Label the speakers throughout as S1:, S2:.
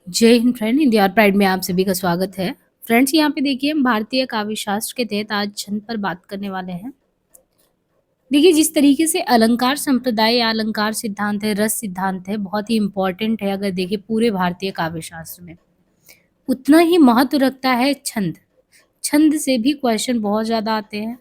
S1: जय Hind friend, India और pride में आप सभी का स्वागत है। फ्रेंड्स, यहाँ पे देखिए हम भारतीय काव्य शास्त्र के तहत आज छंद पर बात करने वाले हैं। देखिए जिस तरीके से अलंकार संप्रदाय या अलंकार सिद्धांत है, रस सिद्धांत है, बहुत ही इम्पोर्टेंट है अगर देखिए पूरे भारतीय काव्य शास्त्र में। उतना ही महत्व रखता है छंद। छंद से भी क्वेश्चन बहुत ज़्यादा आते हैं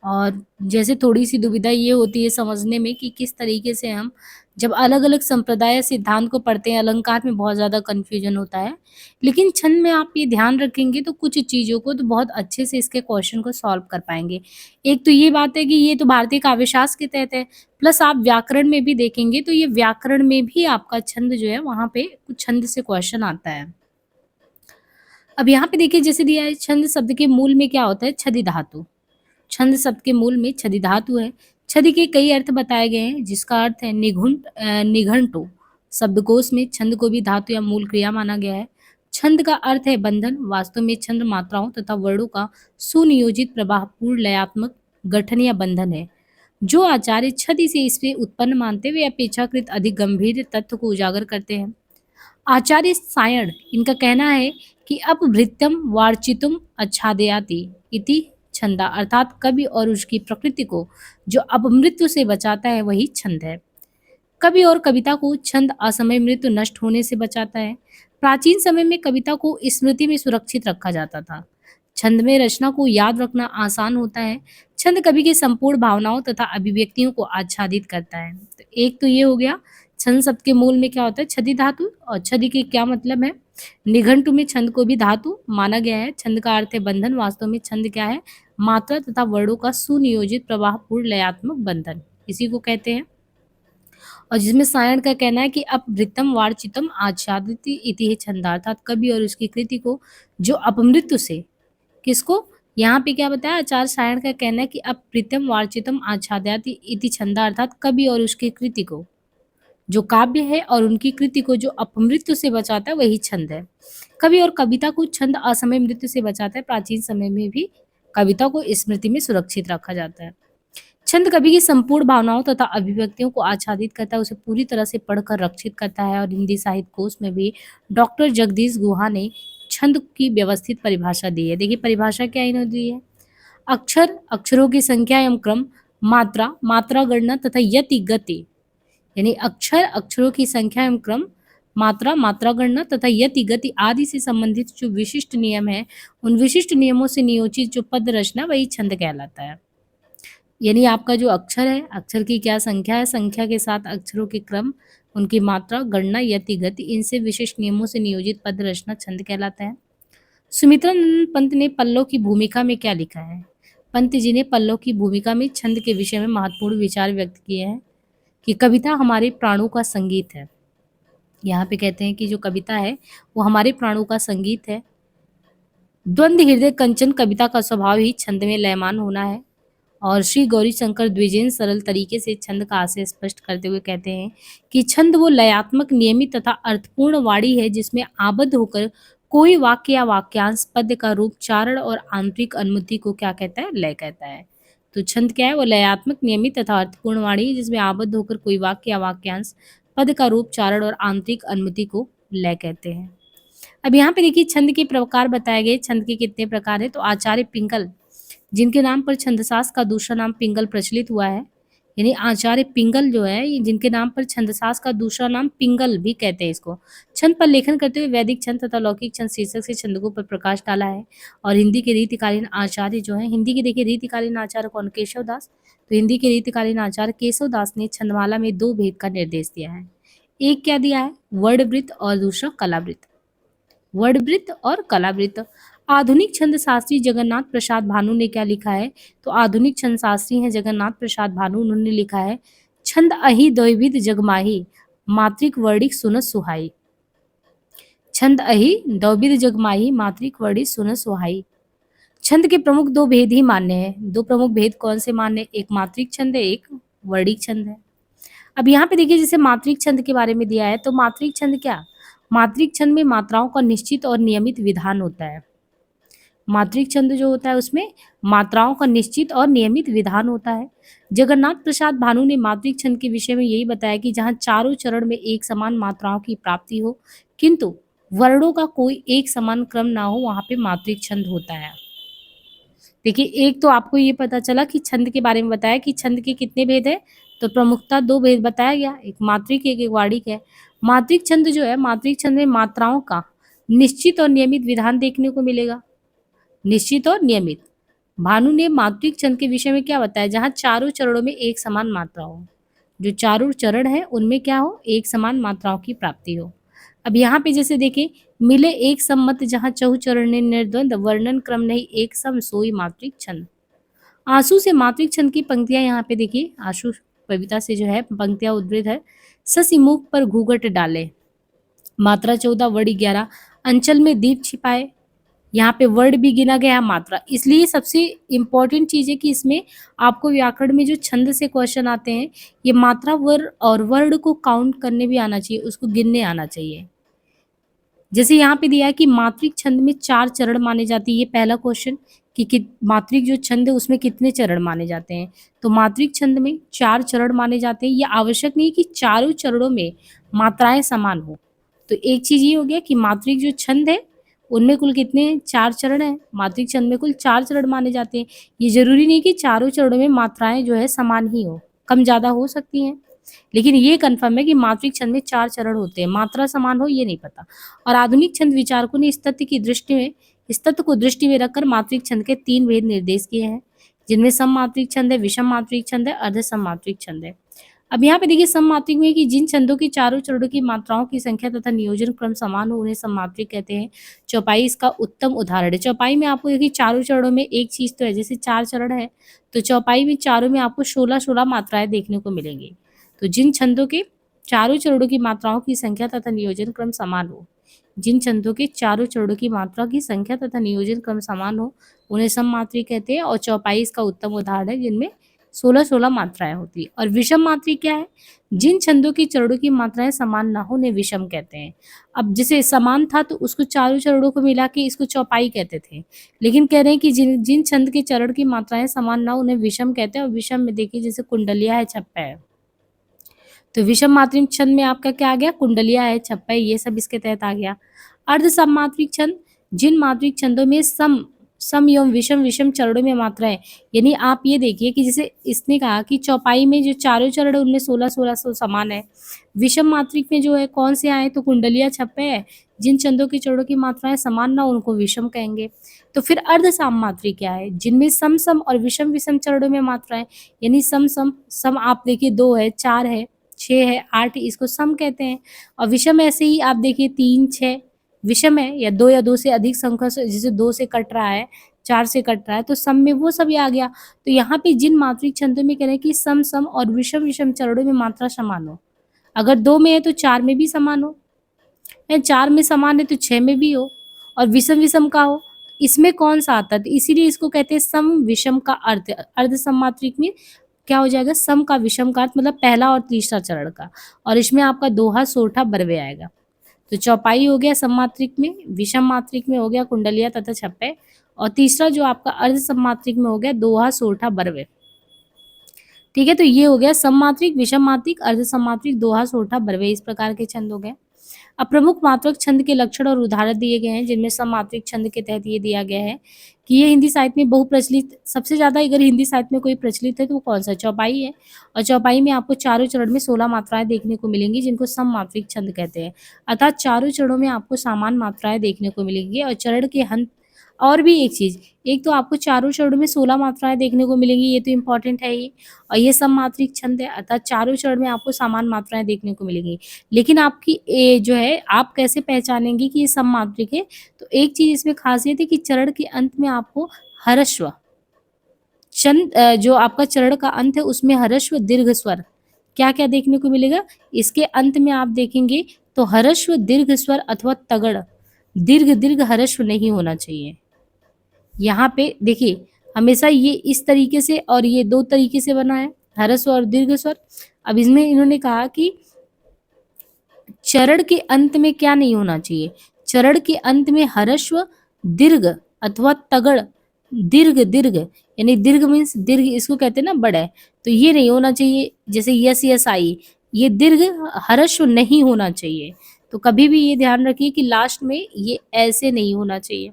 S1: और जैसे थोड़ी-सी दुविधा ये होती है समझने में कि किस तरीके से हम जब अलग-अलग संप्रदाय या सिद्धांत को पढ़ते हैं, अलंकार में बहुत ज़्यादा कन्फ्यूजन होता है। लेकिन छंद में आप ये ध्यान रखेंगे तो कुछ चीज़ों को तो बहुत अच्छे से इसके क्वेश्चन को सॉल्व कर पाएँगे। एक तो ये बात है कि ये तो भारतीय काव्य शास्त्र के तहत है, प्लस आप व्याकरण में भी देखेंगे तो ये व्याकरण में भी आपका छंद जो है वहाँ पे कुछ छंद से क्वेश्चन आता है। अब यहाँ पे देखिए जैसे दिया है छंद शब्द के मूल में क्या होता है छदि धातु। छंद शब्द के मूल में छदि धातु है। छदि के कई अर्थ बताए गए हैं जिसका अर्थ है निघंटु। शब्दकोश में छंद को भी धातु या मूल क्रिया माना गया है। छंद का अर्थ है बंधन। वास्तव में छंद मात्राओं तथा वर्णों का सुनियोजित प्रवाहपूर्ण लयात्मक गठन या बंधन है। जो आचार्य छदि से इससे उत्पन्न मानते वे अपेक्षाकृत अधिक गंभीर तत्व को उजागर करते हैं। आचार्य सायण इनका कहना है कि अपभृत्यम वार्चितुम आच्छादयाति इति छंदा, अर्थात कवि और उसकी प्रकृति को जो अपमृत्यु से बचाता है वही छंद है। कवि और कविता को छंद असमय मृत्यु नष्ट होने से बचाता है। प्राचीन समय में कविता को स्मृति में सुरक्षित रखा जाता था। छंद में रचना को याद रखना आसान होता है। छंद कवि की संपूर्ण भावनाओं तथा अभिव्यक्तियों को आच्छादित करता है। तो एक तो ये हो गया छंद शब्द के मूल में क्या होता है छदि धातु, और छदि के क्या मतलब है निघंटु में छंद को भी धातु माना गया है। छंद का अर्थ है बंधन। वास्तव में छंद क्या है मात्रा तथा वर्णों का सुनियोजित प्रवाहपूर्ण लयात्मक बंधन, इसी को कहते हैं। और जिसमें सायण का कहना है कि अपभृतम वार्चितम आच्छादित इति है छंदा, अर्थात कवि और उसकी कृति को जो अपमृत्यु से किसको यहाँ पे क्या बताया आचार्य सायण का कहना है कि अपृतम वार्चितम आच्छादयाति इति छंदा, अर्थात कवि और उसकी कृति को जो काव्य है और उनकी कृति को जो अपमृत्यु से बचाता है वही छंद है। कवि और कविता को छंद असमय मृत्यु से बचाता है। प्राचीन समय में भी कविता को स्मृति में सुरक्षित रखा जाता है। छंद कवि की संपूर्ण भावनाओं तथा अभिव्यक्तियों को आच्छादित करता है, उसे पूरी तरह से पढ़कर रक्षित करता है। और हिंदी साहित्य कोश में भी डॉक्टर जगदीश गुहा ने छंद की व्यवस्थित परिभाषा दी है। देखिए परिभाषा क्या इन्होंने दी है, अक्षर अक्षरों की संख्या एवं क्रम, मात्रा मात्रा गणना तथा यति गति, यानी अक्षर अक्षरों की संख्या एवं क्रम, मात्रा मात्रा गणना तथा यति गति आदि से संबंधित जो विशिष्ट नियम है उन विशिष्ट नियमों से नियोजित जो पद रचना वही छंद कहलाता है। यानी आपका जो अक्षर है अक्षर की क्या संख्या है, संख्या के साथ अक्षरों के क्रम, उनकी मात्रा गणना यति गति, इनसे विशिष्ट नियमों से नियोजित पद रचना छंद कहलाता है। सुमित्रा नंदन पंत ने पल्लव की भूमिका में क्या लिखा है, पंत जी ने पल्लव की भूमिका में छंद के विषय में महत्वपूर्ण विचार व्यक्त किए हैं कि कविता हमारे प्राणों का संगीत है। यहाँ पे कहते हैं कि जो कविता है वो हमारे प्राणों का संगीत है। द्वंद्व हृदय कंचन कविता का स्वभाव ही छंद में लयमान होना है। और श्री गौरी शंकर द्विजेन सरल तरीके से छंद का आशय स्पष्ट करते हुए कहते हैं कि छंद वो लयात्मक नियमित तथा अर्थपूर्ण वाणी है जिसमें आबद्ध होकर कोई वाक्य या वाक्यांश पद्य का रूप चारण और आंतरिक अनुमति को क्या कहता है लय कहता है। तो छंद क्या है वो लयात्मक नियमित तथा अर्थपूर्ण वाणी है जिसमें आबद्ध होकर कोई वाक्य या वाक्यांश पद का रूप चारण और आंतरिक अनुमति को लय कहते हैं। अब यहाँ पे देखिए छंद के प्रकार बताए गए। छंद के कितने प्रकार है, तो आचार्य पिंगल जिनके नाम पर छंदसास का दूसरा नाम पिंगल प्रचलित हुआ है, यानी आचार्य पिंगल जो है ये जिनके नाम पर छंदसास का दूसरा नाम पिंगल भी कहते हैं इसको, छंद पर लेखन करते हुए वैदिक छंद तथा लौकिक छंद शीर्षक से छंदों पर प्रकाश डाला है। और हिंदी के रीतिकालीन आचार्य जो है, हिंदी के देखिए रीतिकालीन आचार्य कौन, केशव दास। तो हिंदी के रीतिकालीन आचार्य केशव दास ने छंदमाला में दो भेद का निर्देश दिया है। एक क्या दिया है वर्णवृत्त और दूसरा कलावृत्त। वर्णवृत्त और कलावृत्त। आधुनिक छंद शास्त्री जगन्नाथ प्रसाद भानु ने क्या लिखा है, तो आधुनिक छंद शास्त्री हैं जगन्नाथ प्रसाद भानु, उन्होंने लिखा है छंद अहि द्वैविध जगमाही मात्रिक वर्णिक सुनत सुहाई। छंद अहि द्वैविध जगमाही मात्रिक वर्णिक सुनत सुहाई। छंद के प्रमुख दो भेद ही मान्य है। दो प्रमुख भेद कौन से मान्य, एक मात्रिक छंद है एक वर्णिक छंद है। अब यहाँ पे देखिए जैसे मात्रिक छंद के बारे में दिया है, तो मात्रिक छंद क्या, मात्रिक छंद में मात्राओं का निश्चित और नियमित विधान होता है। मात्रिक छंद जो होता है उसमें मात्राओं का निश्चित और नियमित विधान होता है। जगन्नाथ प्रसाद भानु ने मात्रिक छंद के विषय में यही बताया कि जहाँ चारों चरण में एक समान मात्राओं की प्राप्ति हो, किंतु वर्णों का कोई एक समान क्रम ना हो, वहाँ पे मात्रिक छंद होता है। देखिए, एक तो आपको ये पता चला कि छंद के बारे में बताया कि छंद के कितने भेद हैं, तो प्रमुखतः 2 भेद बताया गया, एक मात्रिक, एक वार्णिक है। मात्रिक छंद जो है, मात्रिक छंद में मात्राओं का निश्चित और नियमित विधान देखने को मिलेगा। निश्चित और नियमित। भानु ने मात्रिक छंद के विषय में क्या बताया, जहाँ चारों चरणों में एक समान मात्रा हो। जो चारों चरण है उनमें क्या हो, एक समान मात्राओं की प्राप्ति हो। अब यहाँ पे जैसे देखें, मिले एक सम्मत जहाँ चहु चरण ने निर्द्वंद, वर्णन क्रम नहीं एक सम सोई मात्रिक छंद। आंसू से मात्रिक छंद की पंक्तियां यहाँ पे देखिए, आंसू कविता से जो है पंक्तियां उद्धृत है। ससी मुख पर घूंघट डाले, मात्रा 14 वर्ड 11, अंचल में दीप छिपाए। यहाँ पे वर्ड भी गिना गया है, मात्रा। इसलिए सबसे इम्पोर्टेंट चीज है कि इसमें आपको व्याकरण में जो छंद से क्वेश्चन आते हैं, ये मात्रा वर्ड और वर्ड को काउंट करने भी आना चाहिए, उसको गिनने आना चाहिए। जैसे यहाँ पे दिया है कि मात्रिक छंद में 4 चरण माने जाते हैं, ये पहला क्वेश्चन कि मात्रिक जो छंद है उसमें कितने चरण माने जाते हैं, तो मात्रिक छंद में 4 चरण माने जाते हैं। ये आवश्यक नहीं कि चारों चरणों में मात्राएं समान हो। तो एक चीज ये हो गया कि मात्रिक जो छंद है उनमें कुल कितने 4 चरण है, मात्रिक छंद में कुल 4 चरण माने जाते हैं। ये जरूरी नहीं कि चारों चरणों में मात्राएं जो है समान ही हो, कम ज्यादा हो सकती हैं, लेकिन ये कन्फर्म है कि मात्रिक छंद में 4 चरण होते हैं। मात्रा समान हो ये नहीं पता। और आधुनिक छंद विचारकों ने इस तथ्य को दृष्टि में रखकर मात्रिक छंद के 3 भेद निर्देश किए हैं, जिनमें सम मात्रिक छंद है, विषम मात्रिक छंद है, अर्ध सम मात्रिक छंद है। अब यहाँ पे देखिए सम मात्रिक में कि जिन छंदों की चारों चरणों की मात्राओं की संख्या तथा नियोजन क्रम समान हो उन्हें सम मात्रिक कहते हैं। चौपाई इसका उत्तम उदाहरण है। चौपाई में आपको देखिए चारों चरणों में एक चीज तो है, जैसे 4 चरण है तो चौपाई में चारों में आपको 16-16 मात्राएं देखने को मिलेंगी। तो जिन छंदों के चारों चरणों की मात्राओं की संख्या तथा नियोजन क्रम समान हो, जिन छंदों के चारों चरणों की मात्रा की संख्या तथा नियोजन क्रम समान हो उन्हें सममात्रिक कहते हैं। और चौपाई इसका उत्तम उदाहरण है, जिनमें 16-16 मात्राएं होती है। और विषम मात्रिक क्या है, जिन छंदों की चरणों की मात्राएं समान ना हो उन्हें विषम कहते हैं। अब जैसे समान था तो उसको चारों चरणों को मिला के इसको चौपाई कहते थे, लेकिन कह रहे हैं कि जिन जिन छंद के चरण की मात्राएं समान ना हो उन्हें विषम कहते हैं। और विषम में देखिए जैसे कुंडलिया है, छप्पा है, तो विषम मात्रिक छंद में आपका क्या आ गया, कुंडलिया है, छप्पा है, ये सब इसके तहत आ गया। अर्ध सम मात्रिक छंद, जिन मात्रिक छंदों में सम सम एवं विषम विषम चरणों में मात्राएं, यानी आप ये देखिए कि जैसे इसने कहा कि चौपाई में जो चारों चरण है उनमें 16-16 समान है। विषम मात्रिक में जो है कौन से आए, तो कुंडलिया, छप्पे है। जिन छंदों की चरणों की मात्राएं समान ना उनको विषम कहेंगे। तो फिर अर्ध साम मात्रिक क्या है, जिनमें सम सम और विषम विषम चरणों में मात्राएं, यानी सम सम सम आप देखिए 2 है, 4 है, 6 है, 8 है, इसको सम कहते हैं। और विषम ऐसे ही आप देखिए 3, 6 विषम है, या 2 या 2 से अधिक संख्या से, जैसे 2 से कट रहा है, 4 से कट रहा है, तो सम में वो सब आ गया। तो यहाँ पे जिन मात्रिक छंदों में कह रहे हैं कि सम सम और विषम विषम चरणों में मात्रा समान हो, अगर 2 में है तो 4 में भी समान हो, या 4 में समान है तो 6 में भी हो, और विषम विषम का हो, इसमें कौन सा आता है, तो इसीलिए इसको कहते हैं सम विषम का अर्थ। अर्ध सम मात्रिक में क्या हो जाएगा, सम का विषम का अर्थ, मतलब पहला और तीसरा चरण का, और इसमें आपका दोहा सोठा बरवे आएगा। तो चौपाई हो गया सम मात्रिक में, विषम मात्रिक में हो गया कुंडलिया तथा छप्पे, और तीसरा जो आपका अर्ध सम मात्रिक में हो गया दोहा सोठा बरवे। ठीक है, तो ये हो गया सम मात्रिक, विषम मात्रिक, अर्ध सम मात्रिक, दोहा सोठा बरवे, इस प्रकार के छंद हो गए। अब प्रमुख मात्रक छंद के लक्षण और उदाहरण दिए गए हैं, जिनमें सममात्रिक छंद के तहत ये दिया गया है कि ये हिंदी साहित्य में बहुप्रचलित, सबसे ज्यादा अगर हिंदी साहित्य में कोई प्रचलित है तो वो कौन सा, चौपाई है। और चौपाई में आपको चारों चरण में 16 मात्राएं देखने को मिलेंगी, जिनको सममात्रिक छंद कहते हैं। अर्थात चारों चरणों में आपको समान मात्राएं देखने को मिलेंगी। और चरण के हंत, और भी एक चीज, एक तो आपको चारों चरणों में 16 मात्राएं देखने को मिलेंगी, ये तो इम्पोर्टेंट है ही। और ये सममात्रिक छंद है, अर्थात चारों चरण में आपको समान मात्राएं देखने को मिलेंगी। लेकिन आपकी जो है, आप कैसे पहचानेंगे कि ये सममात्रिक है, तो एक चीज इसमें खासियत है कि चरण के अंत में आपको हरस्व चंद, जो आपका चरण का अंत है उसमें हरस्व दीर्घ स्वर क्या क्या देखने को मिलेगा, इसके अंत में आप देखेंगे तो हरस्व दीर्घ स्वर अथवा तगड़, दीर्घ दीर्घ हरस्व नहीं होना चाहिए। यहाँ पे देखिए हमेशा ये इस तरीके से, और ये 2 तरीके से बना है, हरस्व और दीर्घ स्वर। अब इसमें इन्होंने कहा कि चरण के अंत में क्या नहीं होना चाहिए, चरण के अंत में हरस्व दीर्घ अथवा तगड़, दीर्घ दीर्घ, यानी दीर्घ मीन्स दीर्घ, इसको कहते हैं ना बड़ा है, तो ये नहीं होना चाहिए। जैसे यस यस आई, ये दीर्घ हरस्व नहीं होना चाहिए। तो कभी भी ये ध्यान रखिए कि लास्ट में ये ऐसे नहीं होना चाहिए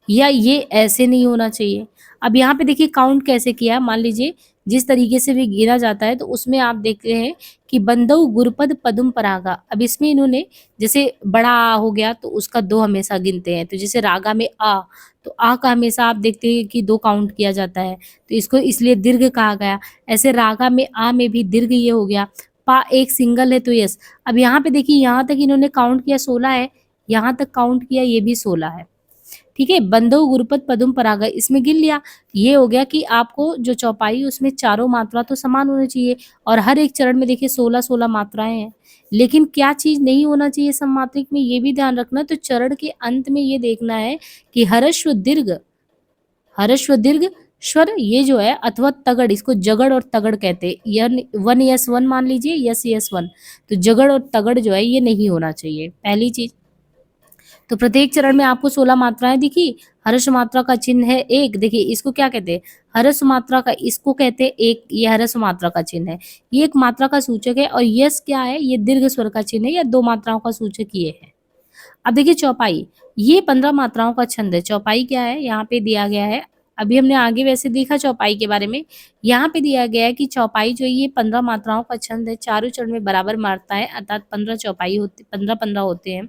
S1: या ये ऐसे नहीं होना चाहिए। अब यहाँ पे देखिए काउंट कैसे किया है, मान लीजिए जिस तरीके से भी गिना जाता है तो उसमें आप देखते हैं कि बंधौ गुरुपद पदम परागा। अब इसमें इन्होंने जैसे बड़ा आ हो गया तो उसका 2 हमेशा गिनते हैं। तो जैसे रागा में आ, तो आ का हमेशा आप देखते हैं कि 2 काउंट किया जाता है, तो इसको इसलिए दीर्घ कहा गया। ऐसे रागा में आ में भी दीर्घ ये हो गया। पा एक सिंगल है तो यस। अब यहाँ पे देखिए यहाँ तक इन्होंने काउंट किया 16 है, यहाँ तक काउंट किया ये भी 16 है। ठीक है, बंधो गुरुपद पदम परागा इसमें गिन लिया। ये हो गया कि आपको जो चौपाई उसमें चारों मात्रा तो समान होनी चाहिए और हर एक चरण में देखिए 16-16 मात्राएं हैं। लेकिन क्या चीज नहीं होना चाहिए सममात्रिक में, ये भी ध्यान रखना। तो चरण के अंत में ये देखना है कि हर्स्व दीर्घ स्वर ये जो है अथवा तगड़, इसको जगड़ और तगड़ कहते हैं। वन यस वन मान लीजिए, यस यस वन, तो जगड़ और तगड़ जो है ये नहीं होना चाहिए, पहली चीज। तो प्रत्येक चरण में आपको 16 मात्राएं दिखी। हर्ष मात्रा का चिन्ह है एक, देखिए इसको क्या कहते हैं, हर्ष मात्रा का, इसको कहते हैं एक, ये हर्ष मात्रा का चिन्ह है, ये एक मात्रा का सूचक है। और यस क्या है, ये दीर्घ स्वर का चिन्ह है या 2 मात्राओं का सूचक ये है। अब देखिए चौपाई, ये 15 मात्राओं का छंद है। चौपाई क्या है यहाँ पे दिया गया है, अभी हमने आगे वैसे देखा चौपाई के बारे में। यहाँ पे दिया गया है कि चौपाई जो है ये 15 मात्राओं का छंद है, चारों चरण में बराबर मारता है, अर्थात 15 चौपाई होती, 15-15 होते हैं।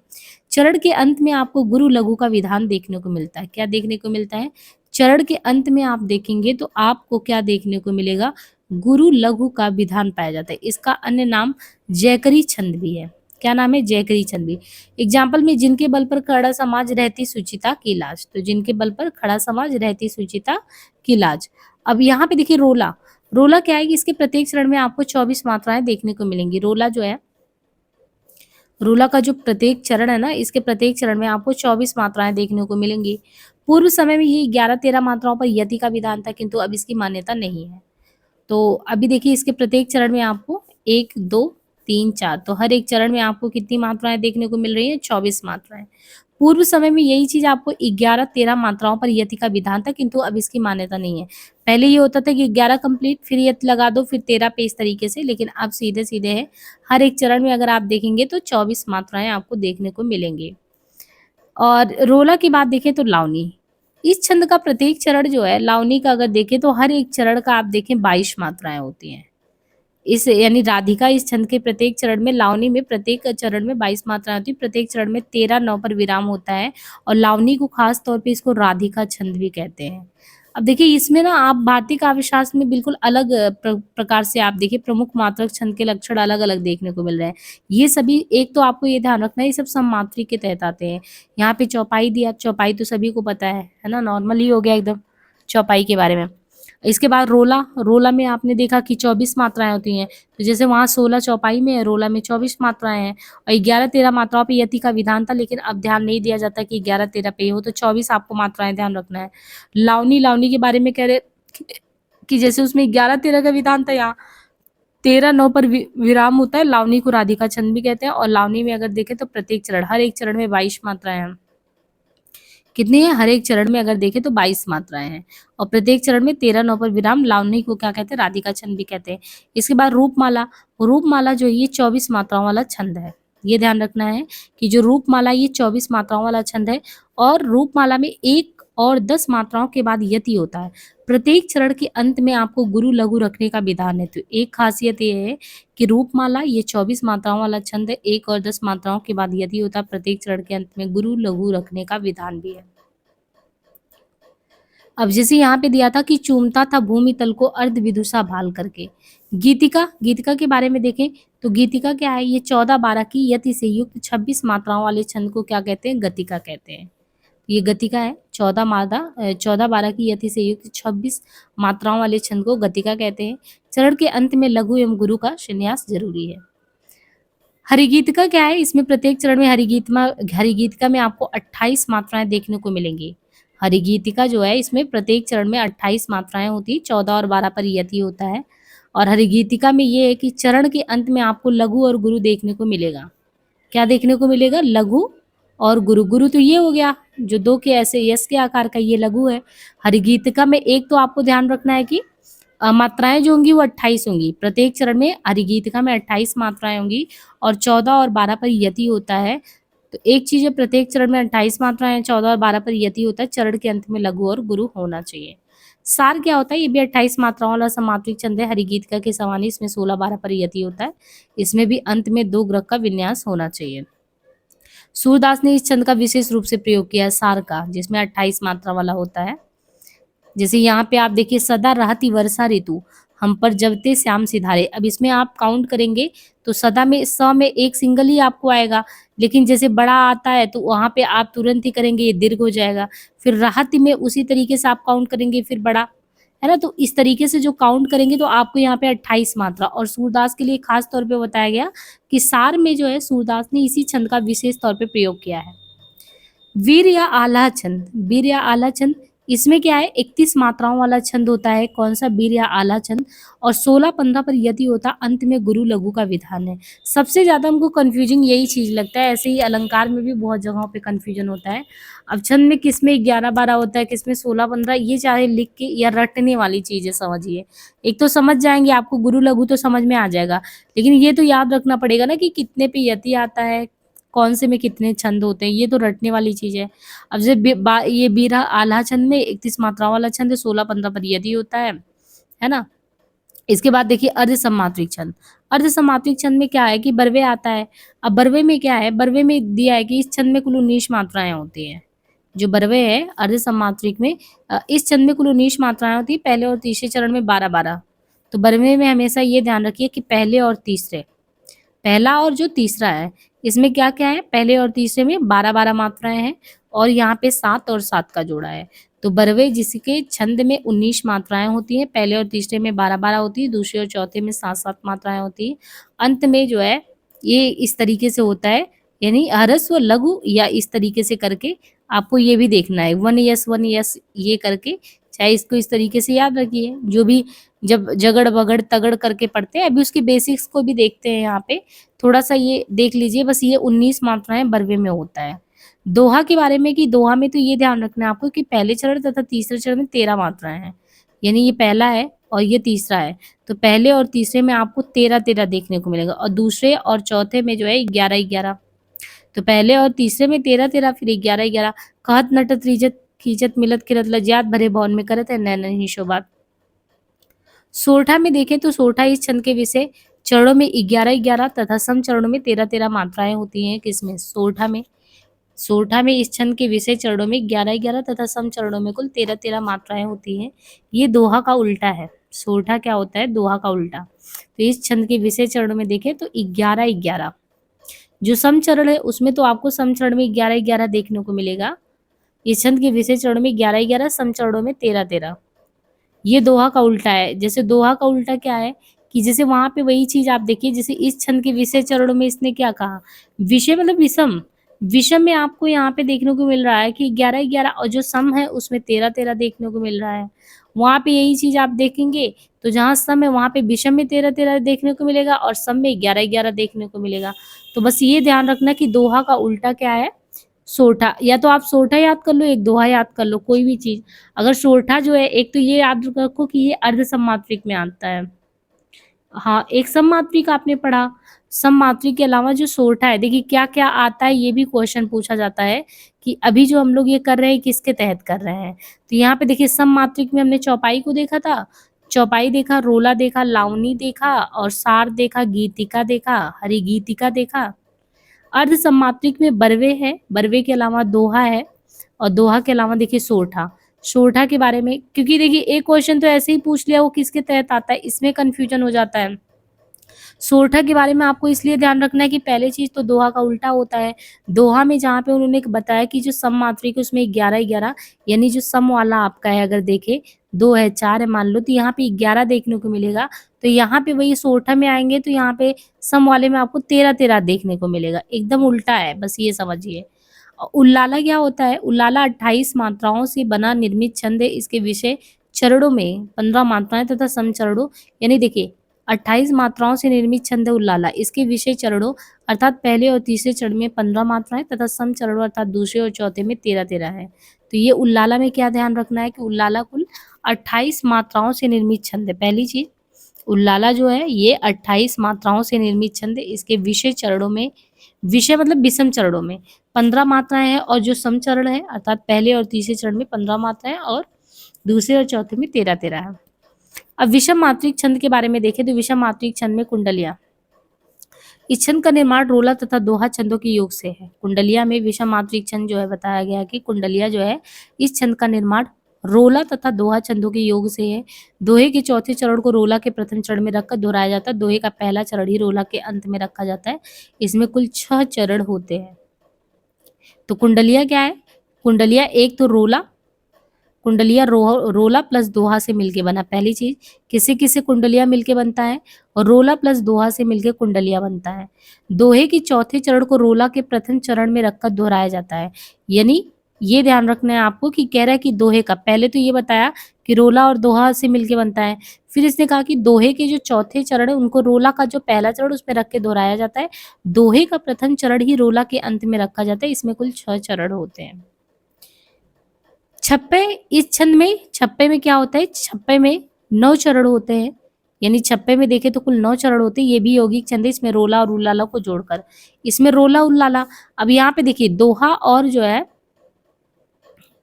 S1: चरण के अंत में आपको गुरु लघु का विधान देखने को मिलता है। क्या देखने को मिलता है, चरण के अंत में आप देखेंगे तो आपको क्या देखने को मिलेगा, गुरु लघु का विधान पाया जाता है। इसका अन्य नाम जयकरी छंद भी है। क्या नाम है, जयकरी छंद भी। एग्जाम्पल में जिनके बल पर खड़ा समाज रहती सुचिता की लाज, तो जिनके बल पर खड़ा समाज रहती सुचिता की लाज। अब यहाँ पे देखिए रोला, रोला क्या है कि इसके प्रत्येक चरण में आपको 24 मात्राएं देखने को मिलेंगी। रोला जो है, रोला का जो प्रत्येक चरण है ना, इसके प्रत्येक चरण में आपको 24 मात्राएं देखने को मिलेंगी। पूर्व समय में ये 11-13 मात्राओं पर यति का विधान था, किंतु अब इसकी मान्यता नहीं है। तो अभी देखिए इसके प्रत्येक चरण में आपको 1, 2, 3, 4, तो हर एक चरण में आपको कितनी मात्राएं देखने को मिल रही हैं, 24 मात्राएं। पूर्व समय में यही चीज आपको 11-13 मात्राओं पर यति का विधान था, किंतु अब इसकी मान्यता नहीं है। पहले ये होता था कि 11 कंप्लीट फिर यति लगा दो फिर 13 पे, इस तरीके से, लेकिन अब सीधे सीधे है हर एक चरण में अगर आप देखेंगे तो 24 मात्राएं आपको देखने को मिलेंगी। और रोला की बात देखें तो लावनी, इस छंद का प्रत्येक चरण जो है, लावनी का अगर देखें तो हर एक चरण का आप देखें 22 मात्राएं होती हैं। इस यानी राधिका इस छंद के प्रत्येक चरण में, लावनी में प्रत्येक चरण में 22 मात्राएं होती है, प्रत्येक चरण में 13-9 पर विराम होता है। और लावनी को खास तौर पे इसको राधिका छंद भी कहते हैं। अब देखिए इसमें ना आप भारतीय काव्य शास्त्र में बिल्कुल अलग प्रकार से आप देखिए प्रमुख मात्रक छंद के लक्षण अलग अलग देखने को मिल रहे हैं। ये सभी, एक तो आपको ये ध्यान रखना है ये सब सममात्री के तहत आते हैं। यहाँ पे चौपाई दिया, चौपाई तो सभी को पता है ना, नॉर्मल ही हो गया एकदम चौपाई के बारे में। इसके बाद रोला, रोला में आपने देखा कि 24 मात्राएं होती हैं, तो जैसे वहाँ 16 चौपाई में है, रोला में 24 मात्राएं हैं। और 11-13 मात्राओं पे यति का विधान था, लेकिन अब ध्यान नहीं दिया जाता कि 11-13 पे हो, तो 24 आपको मात्राएं ध्यान रखना है। लावनी, लावनी के बारे में कह रहे कि जैसे उसमें 11-13 का विधान था, यहाँ 13-9 पर विराम होता है। लावनी को राधिका छंद भी कहते हैं। और लावनी में अगर देखें तो प्रत्येक चरण, हर एक चरण में 22 मात्राएं हैं। कितनी है, हर एक चरण में अगर देखें तो 22 मात्राएं हैं। और प्रत्येक चरण में 13-9 पर विराम, लावनी को क्या कहते हैं, राधिका छंद भी कहते हैं। इसके बाद रूपमाला, रूपमाला जो है ये 24 मात्राओं वाला छंद है। ये ध्यान रखना है कि जो रूपमाला ये 24 मात्राओं वाला छंद है। और रूपमाला में 1 और 10 मात्राओं के बाद यति होता है। प्रत्येक चरण के अंत में आपको गुरु लघु रखने का विधान है। तो एक खासियत ये है कि रूपमाला ये 24 मात्राओं वाला छंद है, 1 और 10 मात्राओं के बाद यति होता है, प्रत्येक चरण के अंत में गुरु लघु रखने का विधान भी है। अब जैसे यहाँ पे दिया था कि चूमता था भूमि तल को अर्ध विदुषा भाल करके। गीतिका, गीतिका के बारे में देखें तो गीतिका क्या है, ये 14-12 की यति से युक्त 26 मात्राओं वाले छंद को क्या कहते हैं, गतिका कहते हैं। ये गतिका है, 14-12 की यति से युक्त 26 मात्राओं वाले छंद को गतिका कहते हैं। चरण के अंत में लघु एवं गुरु का संन्यास जरूरी है। हरिगीतिका क्या है, इसमें प्रत्येक चरण में हरिगीतिका में आपको 28 मात्राएं देखने को मिलेंगी। हरिगीतिका जो है इसमें प्रत्येक चरण में 28 मात्राएं होती है, 14 और 12 पर यति होता है। और हरिगीतिका में ये है कि चरण के अंत में आपको लघु और गुरु देखने को मिलेगा। क्या देखने को मिलेगा, लघु और गुरु। गुरु तो ये हो गया जो 2 के ऐसे यस के आकार का, ये लघु है। हरिगीतिका में एक तो आपको ध्यान रखना है कि मात्राएँ जो होंगी वो 28 होंगी। प्रत्येक चरण में हरिगीतिका में 28 मात्राएँ होंगी और 14 और 12 पर यति होता है। तो एक चीज़ है, प्रत्येक चरण में 28 मात्राएँ हैं, 14 और 12 पर यति होता है, चरण के अंत में लघु और गुरु होना चाहिए। सार क्या होता है? ये भी 28 मात्राओं वाला समात्रिक छंद है, हरिगीतिका के समान ही इसमें 16-12 पर यति होता है। इसमें भी अंत में 2 ग्रह का विन्यास होना चाहिए। सूरदास ने इस छंद का विशेष रूप से प्रयोग किया है सार का, जिसमें 28 मात्रा वाला होता है। जैसे यहाँ पे आप देखिए, सदा रहती वर्षा ऋतु, हम पर जबते श्याम सिधारे। अब इसमें आप काउंट करेंगे तो सदा में स में एक सिंगल ही आपको आएगा, लेकिन जैसे बड़ा आता है तो वहाँ पे आप तुरंत ही करेंगे, ये दीर्घ हो जाएगा। फिर राहत में उसी तरीके से आप काउंट करेंगे, फिर बड़ा, है ना? तो इस तरीके से जो काउंट करेंगे तो आपको यहाँ पे 28 मात्रा, और सूरदास के लिए खास तौर पे बताया गया कि सार में जो है सूरदास ने इसी छंद का विशेष तौर पे प्रयोग किया है। वीर या आल्हा छंद, वीर या आल्हा छंद, इसमें क्या है, 31 मात्राओं वाला छंद होता है। कौन सा? वीर या आल्हा छंद। और 16-15 पर यति होता, अंत में गुरु लघु का विधान है। सबसे ज्यादा हमको कंफ्यूजिंग यही चीज लगता है। ऐसे ही अलंकार में भी बहुत जगहों पे कंफ्यूजन होता है। अब छंद में किस में 11-12 होता है, किस में 16-15, ये चाहे लिख के या रटने वाली चीज है, समझिए। एक तो समझ जाएंगे, आपको गुरु लघु तो समझ में आ जाएगा, लेकिन ये तो याद रखना पड़ेगा ना कि कितने पे यति आता है, कौन से में कितने छंद होते हैं, ये तो रटने वाली चीज है। अब ये बीरा आल्हा छंद में 31 मात्राओं वाला छंद है, 16-15 पर यदि होता है ना? इसके बाद देखिए अर्ध सम्मात्रिक छंद। अर्ध सम्मात्रिक छंद में क्या है कि बरवे आता है। अब बरवे में क्या है, बरवे में दिया है कि इस छंद में कुल 19 मात्राएं होती हैं। जो बरवे है अर्ध सम्मात्रिक में, इस छंद में कुल 19 मात्राएं होती है, पहले और तीसरे चरण में 12-12। तो बरवे में हमेशा ये ध्यान रखिए कि पहले और तीसरे, पहला और जो तीसरा है, इसमें क्या-क्या है, पहले और तीसरे में 12-12 मात्राएँ हैं, और यहाँ पे 7 और 7 का जोड़ा है। तो बरवे जिसके छंद में 19 मात्राएँ होती हैं, पहले और तीसरे में 12-12 होती है, दूसरे और चौथे में 7-7 मात्राएँ होती हैं। अंत में जो है ये इस तरीके से होता है, यानी ह्रस्व, लघु, या इस तरीके से करके आपको ये भी देखना है, 1 यस 1 यस, ये करके, चाहे इसको इस तरीके से याद रखिए। जो भी जब जगड़-बगड़ तगड़ करके पढ़ते हैं, अभी उसकी बेसिक्स को भी देखते हैं यहाँ पे। थोड़ा-सा ये देख लीजिए, बस ये 19 मात्राएँ बरवे में होता है। दोहा के बारे में, कि दोहा में तो ये ध्यान रखना है आपको कि पहले चरण तथा तीसरे चरण में 13 मात्राएँ हैं। यानी ये पहला है और ये तीसरा है। तो पहले और तीसरे में आपको 13-13 देखने को मिलेगा, और दूसरे और चौथे में जो है 11-11। तो पहले और तीसरे में 13-13, फिर 11-11। कहत नटत रीजत खींचत मिलत किरत लज्जात भरे भवन में करत है नैनन ही शोभात। सोरठा में देखें तो सोरठा इस छंद के विषय चरणों में 11-11 तथा सम चरणों में 13-13 मात्राएं होती हैं। किसमें? सोरठा में। सोरठा में इस छंद के विषय चरणों में 11-11 तथा सम चरणों में कुल 13-13 मात्राएं होती हैं। ये दोहा का उल्टा है। सोरठा क्या होता है? दोहा का उल्टा। तो इस छंद के विषय चरणों में देखें तो 11-11। जो सम चरण है उसमें तो आपको सम चरण में 11-11 देखने को मिलेगा। इस छंद के विषय चरणों में 11-11, सम चरणों में 13-13। ये दोहा का उल्टा है। जैसे दोहा का उल्टा क्या है कि जैसे वहां पे वही चीज आप देखिए, जैसे इस छंद के विषय चरणों में इसने क्या कहा, विषय मतलब विषम। विषम में आपको यहाँ पे देखने को मिल रहा है कि 11-11, और जो सम है उसमें 13-13 देखने को मिल रहा है। वहां पे यही चीज आप देखेंगे तो जहाँ सम है वहां पे विषम में 13-13 देखने को मिलेगा, और सम में 11-11 देखने को मिलेगा। तो बस ये ध्यान रखना कि दोहा का उल्टा क्या है, सोरठा। या तो आप सोरठा याद कर लो, एक दोहा याद कर लो, कोई भी चीज। अगर सोरठा जो है, एक तो ये याद रखो कि ये अर्ध सम्मात्रिक में आता है। हाँ, एक सम्मात्रिक आपने पढ़ा। सम्मात्रिक के अलावा जो सोरठा है, देखिए क्या क्या आता है, ये भी क्वेश्चन पूछा जाता है कि अभी जो हम लोग ये कर रहे हैं किसके तहत कर रहे हैं। तो यहाँ पे देखिए सम्मात्रिक में हमने चौपाई को देखा था, चौपाई देखा, रोला देखा, लावनी देखा, और सार देखा, गीतिका देखा, हरिगीतिका देखा। अर्ध सम्मात्रिक में बरवे है, बरवे के अलावा दोहा है, और दोहा के अलावा देखिए सोरठा। सोरठा के बारे में, क्योंकि देखिए एक क्वेश्चन तो ऐसे ही पूछ लिया, वो किसके तहत आता है, इसमें कंफ्यूजन हो जाता है। सोरठा के बारे में आपको इसलिए ध्यान रखना है कि पहले चीज तो दोहा का उल्टा होता है। दोहा में जहाँ पे उन्होंने बताया कि जो सम मात्रिक है उसमें 11-11, यानी जो सम वाला आपका है, अगर देखे 2 है 4 है मान लो, तो यहाँ पे 11 देखने को मिलेगा। तो यहाँ पे वही सोरठा में आएंगे तो यहाँ पे सम वाले में आपको 13-13 देखने को मिलेगा। एकदम उल्टा है, बस ये समझिए। उल्लाला क्या होता है? उल्लाला 28 मात्राओं से बना निर्मित छंद है। इसके विषय चरणों में 15 मात्राएं तथा सम चरणों, यानी देखिए 28 मात्राओं से निर्मित छंद है उल्लाला। इसके विषय चरणों अर्थात पहले और तीसरे चरण में 15 मात्राएं तथा सम चरणों अर्थात दूसरे और चौथे में 13-13 है। तो ये उल्लाला में क्या ध्यान रखना है कि उल्लाला कुल 28 मात्राओं से निर्मित छंद है। पहली चीज, उल्लाला जो है ये 28 मात्राओं से निर्मित छंद है। इसके विषय चरणों में, विषय मतलब विषम चरणों में 15 मात्राएं हैं और जो सम चरण है अर्थात पहले और तीसरे चरण में 15 मात्राएं और दूसरे और चौथे में 13-13 है। अब विषम मात्रिक छंद के बारे में देखें तो विषम मात्रिक छंद में कुंडलियां, इस छंद का निर्माण रोला तथा दोहा छंदों के योग से है। कुंडलिया में विषम मात्रिक छंद जो है बताया गया कि कुंडलिया जो है इस छंद का निर्माण रोला तथा दोहा छंदों के योग से है। दोहे के चौथे चरण को रोला के प्रथम चरण में रखकर दोहराया जाता है। दोहे का पहला चरण ही रोला के अंत में रखा जाता है। इसमें कुल 6 चरण होते हैं। तो कुंडलिया क्या है? कुंडलिया एक तो रोला, कुंडलिया रोला प्लस दोहा से मिलके बना। पहली चीज, किसे किसे कुंडलिया मिलके बनता है? और रोला प्लस दोहा से मिलके कुंडलिया बनता है। दोहे के चौथे चरण को रोला के प्रथम चरण में रखकर दोहराया जाता है। यानी ये ध्यान रखना है आपको कि कह रहा है कि दोहे का, पहले तो ये बताया कि रोला और दोहा से मिलके बनता है, फिर इसने कहा कि दोहे के जो चौथे चरण है उनको रोला का जो पहला चरण उसमें रख के दोहराया जाता है। दोहे का प्रथम चरण ही रोला के अंत में रखा जाता है। इसमें कुल 6 चरण होते हैं। छप्पे, इस छंद में छप्पे में क्या होता है? छप्पे में 9 चरण होते हैं। यानी छप्पे में देखें तो कुल 9 चरण होते हैं। ये भी यौगिक छंद है, इसमें रोला और उल्लाला को जोड़कर। इसमें रोला उल्लाला, अब यहाँ पे देखिए दोहा और जो है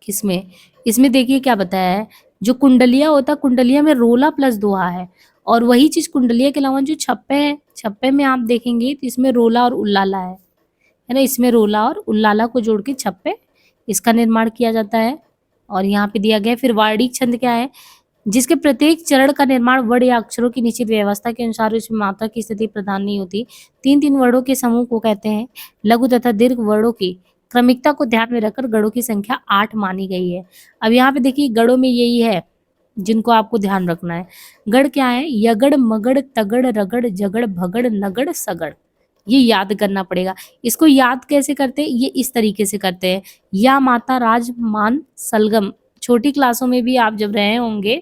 S1: किसमें, इसमें देखिए क्या बताया है, जो कुंडलिया होता है कुंडलिया में रोला प्लस दोहा है। और वही चीज कुंडलिया के अलावा जो छप्पे है, छप्पे में आप देखेंगे तो इसमें रोला और उल्लाला है ना। इसमें रोला और उल्लाला को जोड़ के छप्पे इसका निर्माण किया जाता है। और यहाँ पे दिया गया है। फिर वार्णिक छंद क्या है? जिसके प्रत्येक चरण का निर्माण वर्ण या अक्षरों की निश्चित व्यवस्था के अनुसार उसमें मात्रा की स्थिति प्रधान नहीं होती। 3-3 वर्णों के समूह को कहते हैं। लघु तथा दीर्घ वर्णों की क्रमिकता को ध्यान में रखकर गणों की संख्या 8 मानी गई है। अब यहाँ पे देखिए गणों में यही है जिनको आपको ध्यान रखना है। गण क्या है? यगड़, मगड़, तगड़, रगड़, जगड़, भगड़, नगड़, सगड़। ये याद करना पड़ेगा। इसको याद कैसे करते हैं? ये इस तरीके से करते हैं। या माता राज मान सलगम, छोटी क्लासों में भी आप जब रहे होंगे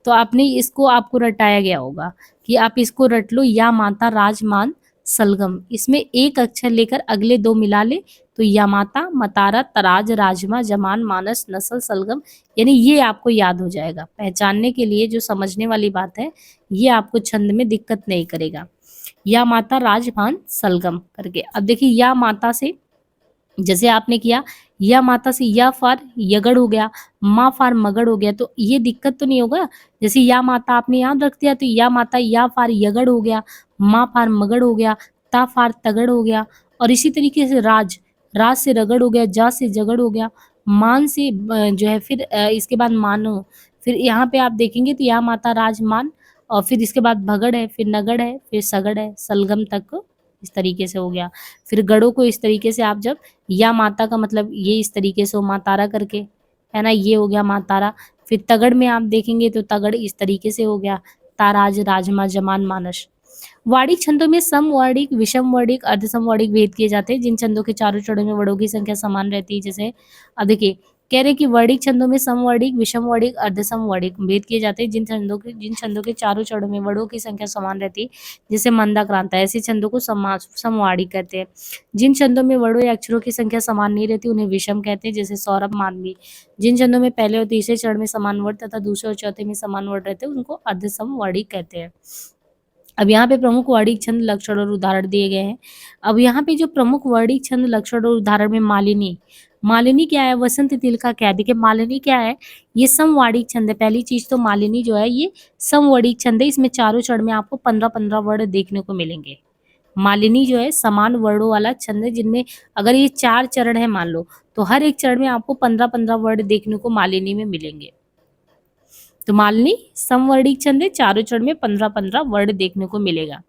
S1: तो आपने इसको, आपको रटाया गया होगा कि आप इसको रट लो। या माता राज मान सलगम, इसमें एक अक्षर लेकर अगले 2 मिला ले तो या माता, मतारा, तराज, राजमा, जमान, मानस, नस्ल, सलगम। यानी ये आपको याद हो जाएगा। पहचानने के लिए जो समझने वाली बात है, ये आपको छंद में दिक्कत नहीं करेगा। या माता राजभान सलगम करके। अब देखिए या माता से जैसे आपने किया, या माता से या फार यगड़ हो गया, मा फार मगड़ हो गया, तो ये दिक्कत तो नहीं होगा। जैसे या माता आपने याद रख दिया तो या माता या फार यगड़ हो गया, मा फार मगड़ हो गया, ता फार तगड़ हो गया। और इसी तरीके से राज, राज से रगड़ हो गया, जा से जगड़ हो गया, मान से जो है फिर इसके बाद मानो। फिर यहाँ पे आप देखेंगे तो या माता राज मान, और फिर इसके बाद भगड़ है, फिर नगड़ है, फिर सगड़ है, सलगम तक इस तरीके से हो गया। फिर गढ़ों को इस तरीके से आप जब, या माता का मतलब ये इस तरीके से हो माँ तारा करके, है ना, ये हो गया माँ तारा। फिर तगड़ में आप देखेंगे तो तगड़ इस तरीके से हो गया, ताराज, राजमा, जमान, मानस। वार्णिक छंदों में समवर्णिक, विषम वर्णिक, अर्धसमवर्णिक भेद किए जाते हैं। जिन छंदों के चारों चरणों में वर्णों की संख्या समान रहती है, जैसे अब देखिए कह रहे कि वर्णिक छंदों में समवर्णिक, विषम वर्णिक, अर्धसमवर्णिक भेद किए जाते हैं। जिन छंदों के चारों चरणों में वर्णों की संख्या समान रहती है, जैसे मंदाक्रांता, ऐसे छंदों को समवर्णिक कहते हैं। जिन छंदों में वर्णों या अक्षरों की संख्या समान नहीं रहती उन्हें विषम कहते हैं, जैसे सौरभ, मानवी। जिन छंदों में पहले और तीसरे चरण में समान वर्ण तथा दूसरे और चौथे में समान वर्ण रहते हैं उनको अर्धसमवर्णिक कहते हैं। अब यहाँ पे प्रमुख वर्णिक छंद, लक्षण और उदाहरण दिए गए हैं। अब यहाँ पे जो प्रमुख वर्णिक छंद, लक्षण और उदाहरण में मालिनी, मालिनी क्या है? वसंत तिलका क्या है? देखिए मालिनी क्या है? ये समवर्णिक छंद है। पहली चीज तो मालिनी जो है ये समवर्णिक छंद है। इसमें चारों चरण में आपको 15-15 वर्ण देखने को मिलेंगे। मालिनी जो है समान वर्णों वाला छंद है, जिनमें अगर ये 4 चरण है मान लो तो हर एक चरण में आपको 15-15 वर्ण देखने को मालिनी में मिलेंगे। तो मालिनी समवर्णिक छंद है, चारों चरण में 15-15 वर्ण देखने को मिलेगा।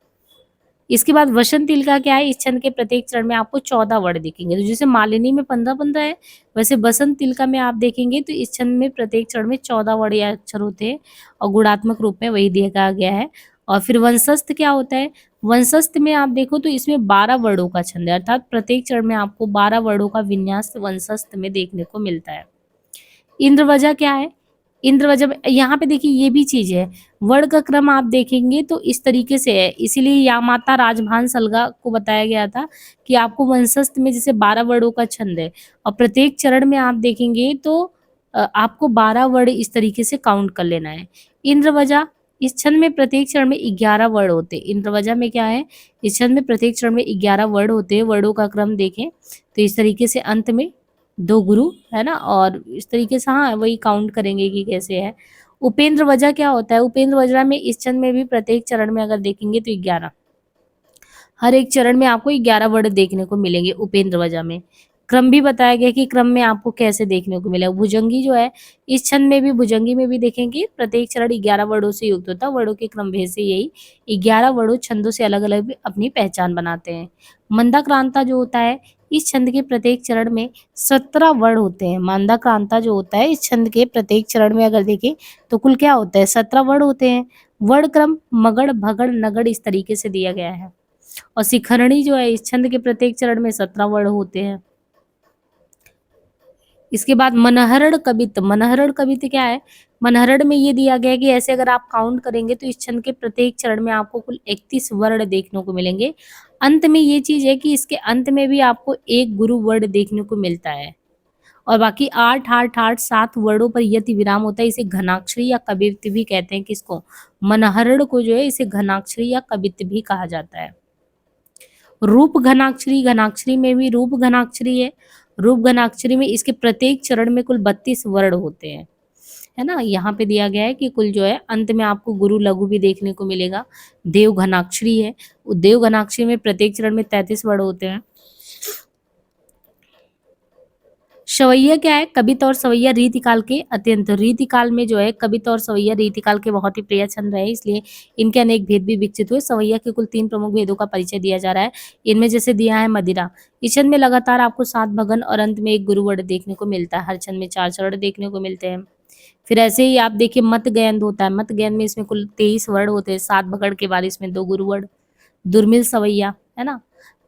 S1: इसके बाद वसंत तिलका क्या है? इस छंद के प्रत्येक चरण में आपको 14 वर्ण दिखेंगे। तो जैसे मालिनी में 15-15 है, वैसे वसंत तिलका में आप देखेंगे तो इस छंद में प्रत्येक चरण में 14 वर्ण या अक्षर होते हैं और गुणात्मक रूप में वही दिया गया है। और फिर वंशस्थ क्या होता है? वंशस्थ में आप देखो तो इसमें 12 वर्णों का छंद है, अर्थात प्रत्येक चरण में आपको 12 वर्णों का विन्यास वंशस्थ में देखने को मिलता है। इंद्रवजा क्या है? इंद्रवज् यहाँ पे देखिए ये भी चीज़ है, वर्ण का क्रम आप देखेंगे तो इस तरीके से है, इसीलिए या माता राजभान सलगा को बताया गया था कि आपको वंशस्थ में जैसे 12 वर्णों का छंद है और प्रत्येक चरण में आप देखेंगे तो आपको 12 वर्ण इस तरीके से काउंट कर लेना है। इंद्रवजा, इस छंद में प्रत्येक चरण में 11 वर्ण होते हैं। इंद्रवजा में क्या है, इस छंद में प्रत्येक चरण में 11 वर्ण होते हैं। वर्णों का क्रम देखें तो इस तरीके से अंत में 2 गुरु, है ना? और इस तरीके से हाँ, वही काउंट करेंगे कि कैसे है। उपेंद्र वजा क्या होता है? उपेंद्र वजा में इस छंद में भी प्रत्येक चरण में अगर देखेंगे तो 11, हर एक चरण में आपको 11 वर्ड देखने को मिलेंगे उपेंद्र वजा में। क्रम भी बताया गया कि क्रम में आपको कैसे देखने को मिलेगा। भुजंगी जो है, इस छंद में भी भुजंगी में भी देखेंगे प्रत्येक चरण 11 वर्डों से युक्त होता है। वर्डों के क्रम भेद से यही 11 वर्डों छंदों से अलग-अलग भी अपनी पहचान बनाते हैं। मंदाक्रांता जो होता है, इस छंद के प्रत्येक चरण में 17 वर्ण होते हैं। मंदाक्रांता जो होता है, इस छंद के प्रत्येक चरण में अगर देखें तो कुल क्या होता है, 17 वर्ण होते हैं। वर्ण क्रम मगड़, भगड़, नगड़ इस तरीके से दिया गया है। और शिखरणी जो है, इस छंद के प्रत्येक चरण में 17 वर्ण होते हैं। इसके बाद मनहरण कवित। मनहरण कवित क्या है? मनहरण में ये दिया गया है कि ऐसे अगर आप काउंट करेंगे तो इस छंद के प्रत्येक चरण में आपको कुल 31 वर्ण देखने को मिलेंगे। अंत में ये चीज है कि इसके अंत में भी आपको एक गुरु वर्ण देखने को मिलता है और बाकी 7 वर्णों पर यति विराम होता है। इसे घनाक्षरी या कवित्त भी कहते हैं। किसको? मनहरण को जो है इसे घनाक्षरी या कवित्त भी कहा जाता है। रूप घनाक्षरी, घनाक्षरी में भी रूप घनाक्षरी है। रूप घनाक्षरी में इसके प्रत्येक चरण में कुल 32 वर्ण होते हैं, है ना? यहाँ पे दिया गया है कि कुल जो है अंत में आपको गुरु लघु भी देखने को मिलेगा। देव घनाक्षरी है, देव घनाक्षरी में प्रत्येक चरण में 33 वर्ण होते हैं। सवैया क्या है? कविता और सवैया रीतिकाल के अत्यंत, रीतिकाल में जो है कविता और सवैया रीतिकाल के बहुत ही प्रिय छंद रहे, इसलिए इनके अनेक भेद भी विकसित हुए। सवैया के कुल 3 प्रमुख भेदों का परिचय दिया जा रहा है। इनमें जैसे दिया है मदिरा। इस छंद में लगातार आपको 7 भगन और अंत में एक गुरुवर्ण देखने को मिलता है। हर छंद में 4 चरण देखने को मिलते हैं। फिर ऐसे ही आप देखिए मत गैंद होता है। मत गैंद में इसमें कुल 23 वर्ण होते हैं। 7 भगड़ के बाद इसमें 2 गुरुवर्ण। दुर्मिल सवैया, है ना?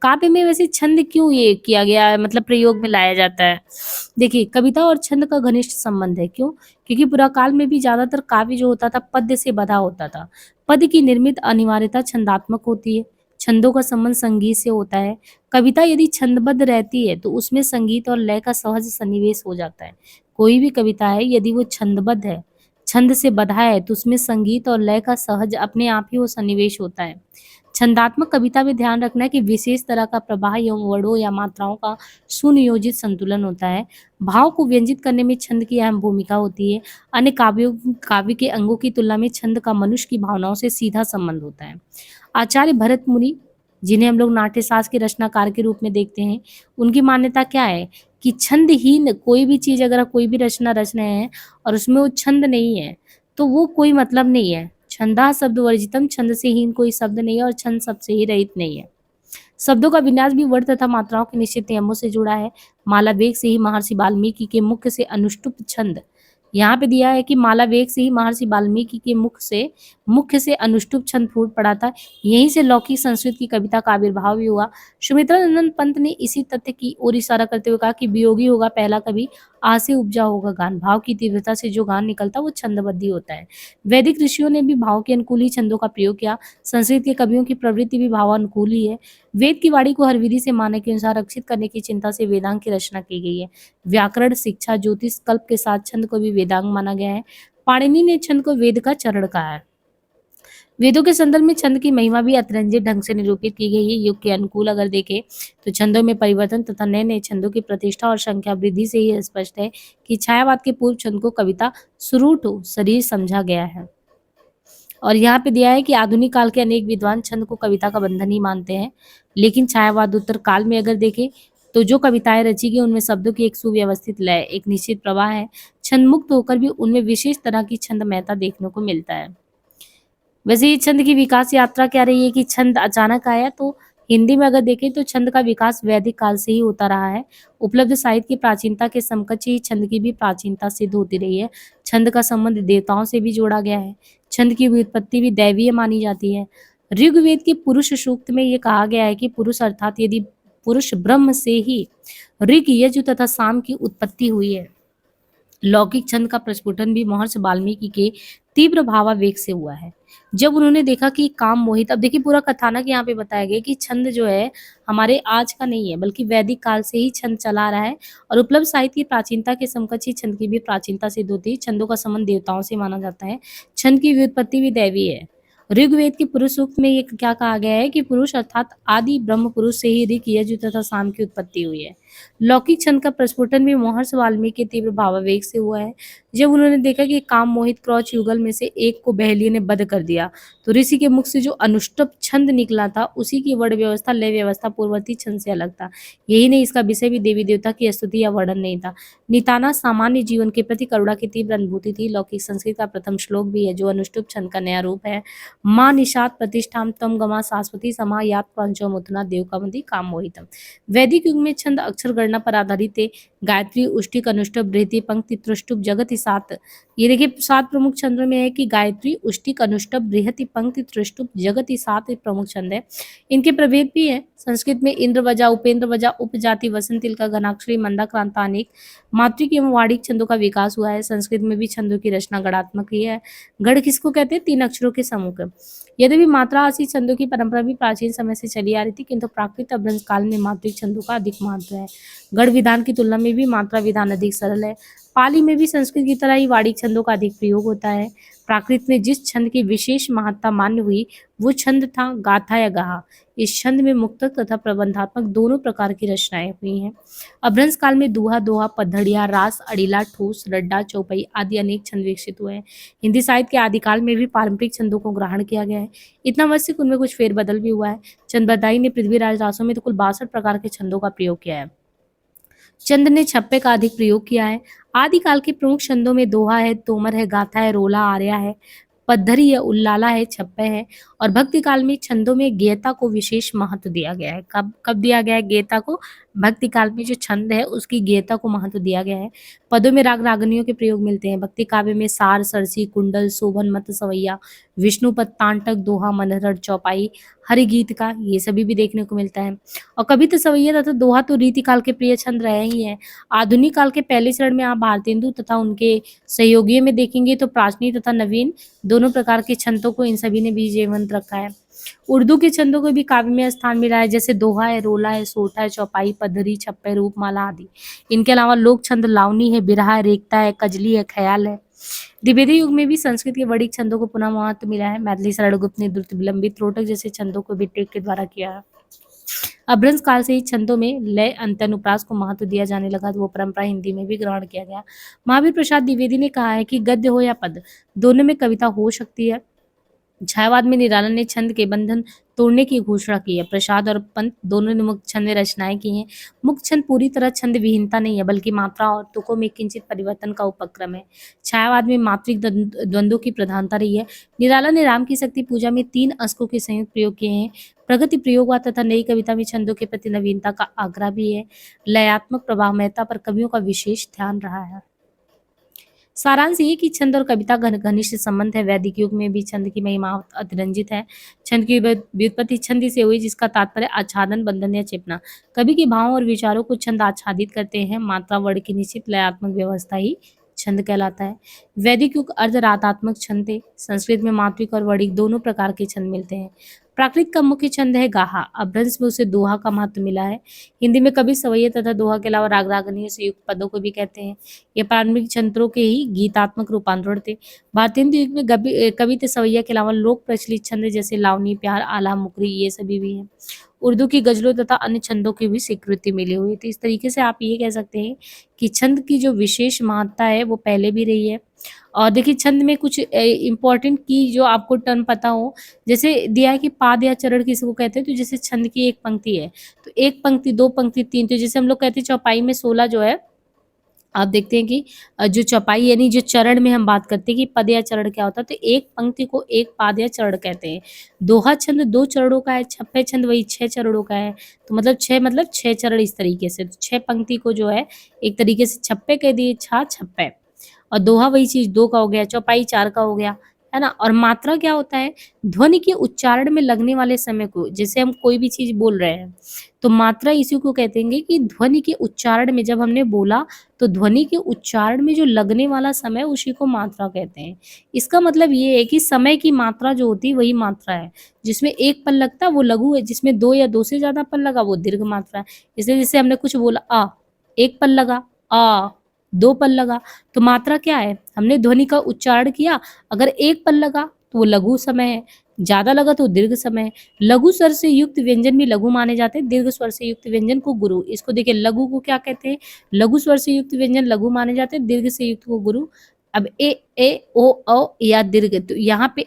S1: काव्य में वैसे छंद क्यों ये किया गया है, मतलब प्रयोग में लाया जाता है? देखिए, कविता और छंद का घनिष्ठ संबंध है। क्यों? क्योंकि पुराकाल में भी ज्यादातर काव्य जो होता था पद्य से बधा होता था। पद्य की निर्मित अनिवार्यता छंदात्मक होती है। छंदों का संबंध संगीत से होता है। कविता यदि छंदबद्ध रहती है तो उसमें संगीत और लय का सहज सन्निवेश हो जाता है। कोई भी कविता है यदि वो छंदबद्ध है, छंद से बधा है, तो उसमें संगीत और लय का सहज अपने आप ही वो सन्निवेश होता है। छंदात्मक कविता में ध्यान रखना है कि विशेष तरह का प्रवाह एवं वर्णों या मात्राओं का सुनियोजित संतुलन होता है। भाव को व्यंजित करने में छंद की अहम भूमिका होती है। अन्य काव्यों काव्य के अंगों की तुलना में छंद का मनुष्य की भावनाओं से सीधा संबंध होता है। आचार्य भरत मुनि, जिन्हें हम लोग नाट्यशास्त्र के रचनाकार के रूप में देखते हैं, उनकी मान्यता क्या है कि छंदहीन कोई भी चीज, अगर आप कोई भी रचना रच रहे हैं और उसमें वो छंद नहीं है तो वो कोई मतलब नहीं है। छंदा शब्द वर्जितम, छंद से हीन कोई शब्द नहीं है और छंद शब्द से ही रहित नहीं है। शब्दों का विन्यास भी वर्ण तथा मात्राओं के निश्चित नियमों से जुड़ा है। माला वेग से ही महर्षि वाल्मीकि के मुख से अनुष्टुप छंद, यहाँ पे दिया है कि माला वेग से ही महर्षि वाल्मीकि के मुख्य से अनुष्टुप छंद फूट पड़ा था। यहीं से लौकिक संस्कृत की कविता का आविर्भाव भी हुआ। सुमित्रा नंदन पंत ने इसी तथ्य की ओर इशारा करते हुए कहा कि वियोगी होगा पहला कवि, आ से उपजा होगा गान। भाव की तीव्रता से जो गान निकलता वो छंदबद्ध ही होता है। वैदिक ऋषियों ने भी भाव के अनुकूल ही छंदों का प्रयोग किया। संस्कृत के कवियों की प्रवृत्ति भी भावानुकूल ही है। वेद की वाणी को हर विधि से मानने के अनुसार रक्षित करने की चिंता से वेदांग की रचना की गई है। व्याकरण, शिक्षा, ज्योतिष, कल्प के साथ छंद को भी वेदांग माना गया है। पाणिनि ने छंद को वेद का चरण कहा है। वेदों के संदर्भ में छंद की महिमा भी अतिरंजित ढंग से निरूपित की गई है। युग के अनुकूल अगर देखें तो छंदों में परिवर्तन तथा नए नए छंदों की प्रतिष्ठा और संख्या वृद्धि से ही स्पष्ट है कि छायावाद के पूर्व छंद को कविता सुरूठ शरीर समझा गया है। और यहाँ पे दिया है कि आधुनिक काल के अनेक विद्वान छंद को कविता का बंधन ही मानते हैं, लेकिन छायावाद उत्तर काल में अगर देखें तो जो कविताएं रची गई उनमें शब्दों की एक सुव्यवस्थित लय, एक निश्चित प्रवाह है। छंद मुक्त होकर भी उनमें विशेष तरह की छंदमयता देखने को मिलता है। वैसे ये छंद की विकास यात्रा क्या रही है कि छंद अचानक आया, तो हिंदी में अगर देखें तो छंद का विकास वैदिक काल से ही होता रहा है। उपलब्ध साहित्य की प्राचीनता के समकक्ष ही छंद की भी प्राचीनता सिद्ध होती रही है। छंद का संबंध देवताओं से भी जोड़ा गया है। छंद की व्युत्पत्ति भी दैवीय मानी जाती है। ऋग्वेद के पुरुष सूक्त में ये कहा गया है कि पुरुष अर्थात यदि पुरुष ब्रह्म से ही ऋग, यजु तथा साम की उत्पत्ति हुई है। लौकिक छंद का प्रस्फुटन भी महर्षि वाल्मीकि के तीव्र भावावेग से हुआ है। जब उन्होंने देखा कि काम मोहित, अब देखिए पूरा कथानक यहाँ पे बताया गया है कि छंद जो है हमारे आज का नहीं है, बल्कि वैदिक काल से ही छंद चला आ रहा है और उपलब्ध साहित्य की प्राचीनता के समकक्ष ही छंद की भी प्राचीनता सिद्ध होती है। छंदों का संबंध देवताओं से माना जाता है। छंद की व्युत्पत्ति भी दैवी है। ऋग्वेद के पुरुष सूक्त में ये क्या कहा गया है कि पुरुष अर्थात आदि ब्रह्म पुरुष से ही ऋक, यजु तथा साम की उत्पत्ति हुई है। लौकिक छंद का प्रस्फुटन भी महर्षि वाल्मीकि के तीव्र भावावेग से हुआ है। जब उन्होंने देखा कि काम मोहित क्रौच युगल में से एक को बहेलिये ने बध कर दिया, तो ऋषि के मुख से जो अनुष्टुप छंद निकला था, उसी की वर्ण व्यवस्था लय व्यवस्था पूर्ववर्ती छंद से अलग था। यही नहीं, इसका विषय भी देवी देवता की स्तुति या वर्णन नहीं था। निताना सामान्य जीवन के प्रति करुणा की तीव्र अनुभूति थी। लौकिक संस्कृत का प्रथम श्लोक भी है, जो अनुष्टुप छंद का नया रूप है। माँ निषाद प्रतिष्ठाम तम गमा शाश्वती समा यात पंचमुतना देव कामदी काम मोहितम। वैदिक युग में छंद अक्षर गणना पर आधारित थे। गायत्री, उष्टिक, अनुष्टुप, बृहति, पंक्ति, त्रुष्टुप, जगति 7। ये देखिए 7 प्रमुख छंदों में है कि गायत्री, उष्टिक, अनुष्टुप, बृहति, पंक्ति, त्रुष्टुप, जगति 7 एक प्रमुख छंद है। इनके प्रभेद भी है। संस्कृत में इंद्र वजा, उपेंद्र वजा, उपजाति, वसंत तिलका, घनाक्षरी, मंदाक्रांता अनेक मात्रिक एवं वाणिक छंदों का विकास हुआ है। संस्कृत में भी छंदों की रचना गणात्मक ही है। गढ़ किसको कहते हैं? 3 अक्षरों के समूह को। यद्यपि मात्रा आश्रित छंदों की परंपरा भी प्राचीन समय से चली आ रही थी, किंतु प्राकृत अपभ्रंश काल में मात्रिक छंदों का अधिक महत्व है। गढ़ विधान की तुलना में भी मात्रा विधान अधिक सरल है। पाली में भी संस्कृत की तरह ही वाणिक छंदों का अधिक प्रयोग होता है। प्राकृत में जिस छंद की विशेष महत्ता मान्य हुई, वो छंद था गाथा या गाहा। इस छंद में मुक्तक तथा प्रबंधात्मक दोनों प्रकार की रचनाएं हुई हैं। अपभ्रंश काल में दूहा, दोहा, पद्धड़िया, रास, अड़ीला, ठूस, रड्डा, चौपाई आदि अनेक छंद विकसित हुए हैं। हिंदी साहित्य के आदिकाल में भी पारंपरिक छंदों को ग्रहण किया गया है। इतना अवश्य उनमें कुछ फेरबदल भी हुआ है। चंद बरदाई ने पृथ्वीराज रासों में तो कुल 62 प्रकार के छंदों का प्रयोग किया है। चंद ने छप्पे का अधिक प्रयोग किया है। आदिकाल के प्रमुख छंदों में दोहा है, तोमर है, गाथा है, रोला, आर्या है, पद्धरी है, उल्लाला है, छप्पे है। और भक्ति काल में छंदों में गेयता को विशेष महत्व दिया गया है। कब कब दिया गया है गेयता को? भक्ति काल में जो छंद है उसकी गेयता को महत्व दिया गया है। पदों में राग रागनियों के प्रयोग मिलते हैं। भक्ति काव्य में सार, सरसी, कुंडल, शोभन, मत, सवैया, विष्णुपद, तांटक, दोहा, मनहर, चौपाई, हरिगीत का, ये सभी भी देखने को मिलता है। और कविता, सवैया तथा दोहा तो रीतिकाल के प्रिय छंद रहे ही हैं। आधुनिक काल के पहले चरण में आप भारतेंदु तथा उनके सहयोगियों में देखेंगे तो प्राचीन तथा नवीन दोनों प्रकार के छंदों को इन सभी ने भी जीवंत रखा है। उर्दू के छंदों को भी काव्य में स्थान मिला है, जैसे दोहा है, रोला है, सोठा है, चौपाई, पद्धरी, छप्पे, रूपमाला आदि। इनके अलावा लोक छंद लावनी है, बिरहा है, रेखता है, कजली है, ख्याल है। द्विवेदी युग में भी संस्कृत के वणिक छंदों को पुनः महत्व मिला है। मैथिली सरलगुप्त ने द्रुत, विलंबित, त्रोटक जैसे छंदों को भी ट्रिक के द्वारा किया है। अपभ्रंश काल से ही छंदों में लय, अंत्य, अनुप्रास को महत्व दिया जाने लगा, तो वो परंपरा हिंदी में भी ग्रहण किया गया। महावीर प्रसाद द्विवेदी ने कहा है कि गद्य हो या पद, दोनों में कविता हो सकती है। छायावाद में निराला ने छंद के बंधन तोड़ने की घोषणा की है। प्रसाद और पंत दोनों ने मुक्त छंद रचनाएं की हैं। मुक्त छंद पूरी तरह छंद विहीनता नहीं है, बल्कि मात्रा और तुकों में किंचित परिवर्तन का उपक्रम है। छायावाद में मात्रिक द्वंद्वों की प्रधानता रही है। निराला ने राम की शक्ति पूजा में 3 अस्कों के संयुक्त प्रयोग किए हैं। प्रगति प्रयोगवाद तथा नई कविता में छंदों के प्रति नवीनता का आग्रह भी है। लयात्मक प्रभावमयता पर कवियों का विशेष ध्यान रहा है। सारांश ये कि छंद और कविता घनिष्ठ संबंध है। वैदिक युग में भी छंद की महिमा अतिरंजित है। छंद की व्युत्पत्ति छंद से हुई, जिसका तात्पर्य आच्छादन, बंधन या चिपना। कवि के भावों और विचारों को छंद आच्छादित करते हैं। मात्रा, वर्ण की निश्चित लयात्मक व्यवस्था ही छंद कहलाता है। वैदिक युग अर्धरातात्मक छंद थे। संस्कृत में मात्रिक और वर्णिक दोनों प्रकार के छंद मिलते हैं। प्राकृत का मुख्य छंद है गाहा। अपभ्रंश में उसे दोहा का महत्व मिला है। हिंदी में कवि सवैया तथा दोहा के अलावा राग रागनियों से युक्त पदों को भी कहते हैं। ये प्रारंभिक छंदों के ही गीतात्मक रूपांतरण थे। भारतीय युग में कविता सवैया के अलावा लोक प्रचलित छंद जैसे लावनी, प्यार, आला, मुकरी, ये सभी भी हैं। उर्दू की गजलों तथा अन्य छंदों की भी स्वीकृति मिली हुई थी। इस तरीके से आप ये कह सकते हैं कि छंद की जो विशेष महत्ता है वो पहले भी रही है। और देखिए छंद में कुछ इम्पोर्टेंट की जो आपको टर्म पता हो, जैसे दिया है कि पाद या चरण किसको कहते हैं, तो जैसे छंद की एक पंक्ति है तो एक पंक्ति, 2 पंक्ति, 3, तो जैसे हम लोग कहते हैं चौपाई में 16 जो है, आप देखते हैं कि जो चौपाई यानी जो चरण में हम बात करते हैं कि पद या चरण क्या होता है, तो एक पंक्ति को एक पाद या चरण कहते हैं। दोहा छंद 2 चरणों का है, छप्पे छंद वही 6 चरणों का है। तो मतलब 6 चरण इस तरीके से, तो 6 पंक्ति को जो है एक तरीके से छप्पे कह दिए, छा छप्पे। और दोहा वही चीज 2 का हो गया, चौपाई 4 का हो गया। है ना? और मात्रा क्या होता है? ध्वनि के उच्चारण में लगने वाले समय को, जैसे हम कोई भी चीज़ बोल रहे हैं, तो मात्रा इसी को कहते हैं कि ध्वनि के उच्चारण में जब हमने बोला, तो ध्वनि के उच्चारण में जो लगने वाला समय उसी को मात्रा कहते हैं। इसका मतलब ये है कि समय की मात्रा जो होती है वही मात्रा है। जिसमें 1 पल लगता है वो लघु है, जिसमें 2 या 2 से ज़्यादा पल लगा वो दीर्घ मात्रा है। इसलिए जैसे हमने कुछ बोला 1 पल लगा, 2 पल लगा, तो मात्रा क्या है? हमने ध्वनि का उच्चारण किया, अगर 1 पल लगा तो वो लघु समय है, ज़्यादा लगा तो दीर्घ समय है। लघु स्वर से युक्त व्यंजन भी लघु माने जाते हैं, दीर्घ स्वर से युक्त व्यंजन को गुरु। इसको देखिए लघु को क्या कहते हैं? लघु स्वर से युक्त व्यंजन लघु माने जाते हैं, दीर्घ से युक्त को गुरु। अब ओ, औ या दीर्घ, तो यहाँ पे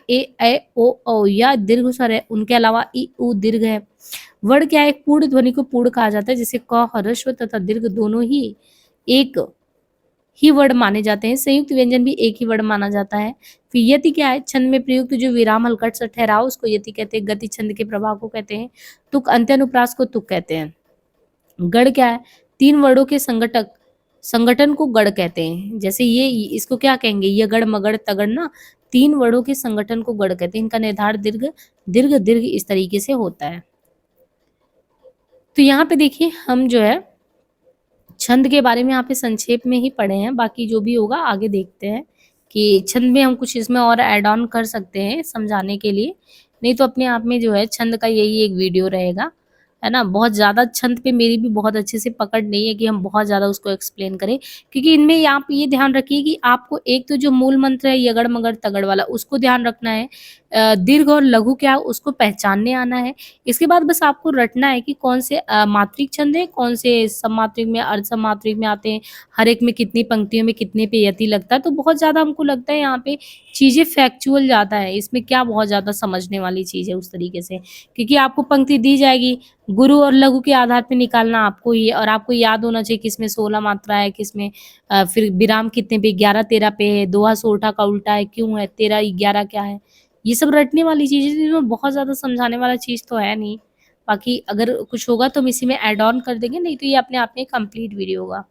S1: ओ, औ या दीर्घ स्वर है, उनके अलावा इ, उ दीर्घ है। वर्ण क्या है? एक पूर्ण ध्वनि को पूर्ण कहा जाता है, जैसे क, ह्रस्व तथा दीर्घ दोनों ही वर्ड माने जाते हैं। संयुक्त व्यंजन भी एक ही वर्ड माना जाता है। फिर यति क्या है? छंद में प्रयुक्त जो विराम हलकट सा ठहराव उसको यति कहते हैं। गति छंद के प्रभाव को कहते हैं। तुक अंत्यानुप्रास को तुक कहते हैं। गढ़ क्या है? 3 वर्डों के संगठन को गढ़ कहते हैं। जैसे ये इसको क्या कहेंगे? यगड़, मगड़, तगड़ ना 3 वर्डों के संगठन को गढ़ कहते हैं। इनका निर्धारण दीर्घ, दीर्घ, दीर्घ इस तरीके से होता है। तो यहाँ पे देखिए हम जो है छंद के बारे में यहाँ पे संक्षेप में ही पढ़े हैं, बाकी जो भी होगा आगे देखते हैं कि छंद में हम कुछ इसमें और ऐड ऑन कर सकते हैं समझाने के लिए, नहीं तो अपने आप में जो है छंद का यही एक वीडियो रहेगा, है ना? बहुत ज़्यादा छंद पे मेरी भी बहुत अच्छे से पकड़ नहीं है कि हम बहुत ज़्यादा उसको एक्सप्लेन करें, क्योंकि इनमें यहाँ पे ये ध्यान रखिए कि आपको एक तो जो मूल मंत्र है यगड़, मगड़, तगड़ वाला उसको ध्यान रखना है। दीर्घ और लघु क्या है उसको पहचानने आना है। इसके बाद बस आपको रटना है कि कौन से मात्रिक छंद है, कौन से सममात्रिक में, अर्धसममात्रिक में आते हैं, हर एक में कितनी पंक्तियों में कितने पे यति लगता है। तो बहुत ज़्यादा हमको लगता है यहाँ पे चीज़ें फैक्चुअल ज़्यादा है, इसमें क्या बहुत ज़्यादा समझने वाली चीज़ है उस तरीके से। क्योंकि आपको पंक्ति दी जाएगी, गुरु और लघु के आधार पे निकालना आपको ही है और आपको याद होना चाहिए किसमें 16 मात्रा है, किसमें फिर विराम कितने पे, 11-13 पे है, दोहा सोरठा का उल्टा है, क्यों है, 13-11 क्या है। ये सब रटने वाली चीज़ें हैं, इसमें बहुत ज़्यादा समझाने वाला चीज़ तो है नहीं। बाकी अगर कुछ होगा तो हम इसी में ऐड ऑन कर देंगे, नहीं तो ये अपने आप में कंप्लीट वीडियो होगा।